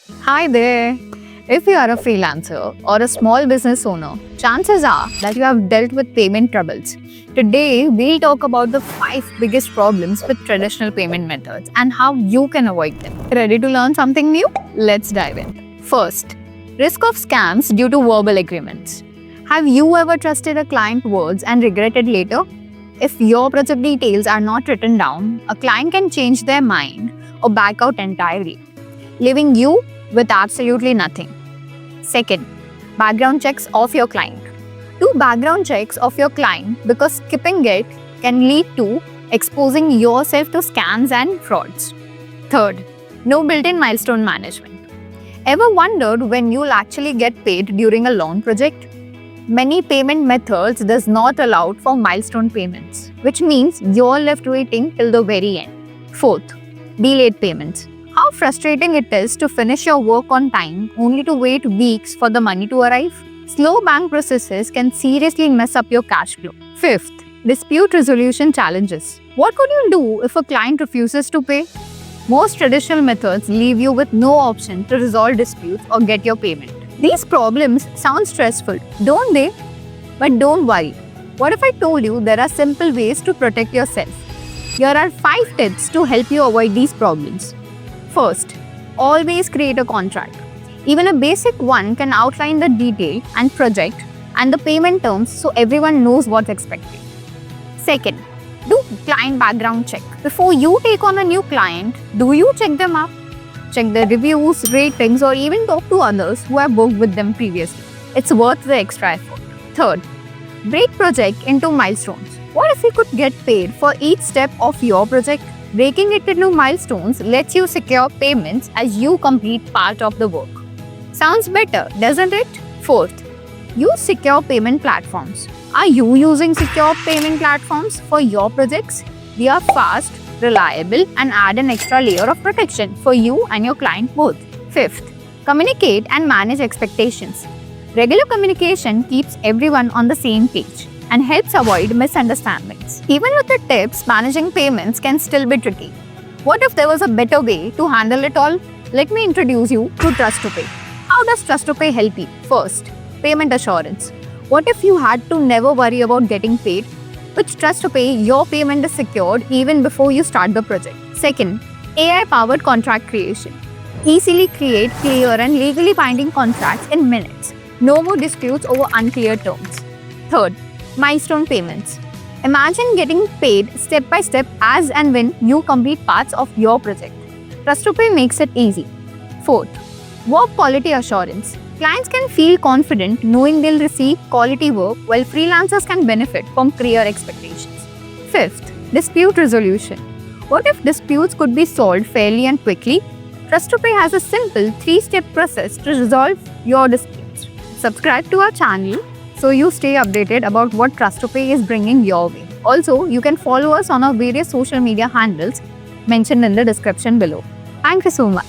Hi there. If you are a freelancer or a small business owner, chances are that you have dealt with payment troubles. Today, we'll talk about the 5 biggest problems with traditional payment methods and how you can avoid them. Ready to learn something new? Let's dive in. First, risk of scams due to verbal agreements. Have you ever trusted a client's words and regretted later? If your project details are not written down, a client can change their mind or back out entirely, leaving you with absolutely nothing. Second, background checks of your client. Do background checks of your client because skipping it can lead to exposing yourself to scams and frauds. Third, no built-in milestone management. Ever wondered when you'll actually get paid during a long project? Many payment methods does not allow for milestone payments, which means you're left waiting till the very end. Fourth, delayed payments. How frustrating it is to finish your work on time only to wait weeks for the money to arrive. Slow bank processes can seriously mess up your cash flow. Fifth, dispute resolution challenges. What could you do if a client refuses to pay? Most traditional methods leave you with no option to resolve disputes or get your payment. These problems sound stressful, don't they? But don't worry. What if I told you there are simple ways to protect yourself? Here are 5 tips to help you avoid these problems. First, always create a contract. Even a basic one can outline the detail and project and the payment terms so everyone knows what's expected. Second, do client background check. Before you take on a new client, do you check them up? Check their reviews, ratings, or even talk to others who have worked with them previously. It's worth the extra effort. Third, break project into milestones. What if you could get paid for each step of your project? Breaking it into milestones lets you secure payments as you complete part of the work. Sounds better, doesn't it? Fourth, use secure payment platforms. Are you using secure payment platforms for your projects? They are fast, reliable, and add an extra layer of protection for you and your client both. Fifth, communicate and manage expectations. Regular communication keeps everyone on the same page and helps avoid misunderstandings. Even with the tips, managing payments can still be tricky. What if there was a better way to handle it all? Let me introduce you to Trust2Pay. How does Trust2Pay help you? First, payment assurance. What if you had to never worry about getting paid? With Trust2Pay, your payment is secured even before you start the project. Second, AI-powered contract creation. Easily create clear and legally binding contracts in minutes. No more disputes over unclear terms. Third, milestone payments. Imagine getting paid step by step as and when you complete parts of your project. Trust2Pay makes it easy. Fourth, work quality assurance. Clients can feel confident knowing they'll receive quality work while freelancers can benefit from clear expectations. Fifth, dispute resolution. What if disputes could be solved fairly and quickly? Trust2Pay has a simple 3-step process to resolve your disputes. Subscribe to our channel so you stay updated about what Trust2Pay is bringing your way. Also, you can follow us on our various social media handles mentioned in the description below. Thank you so much.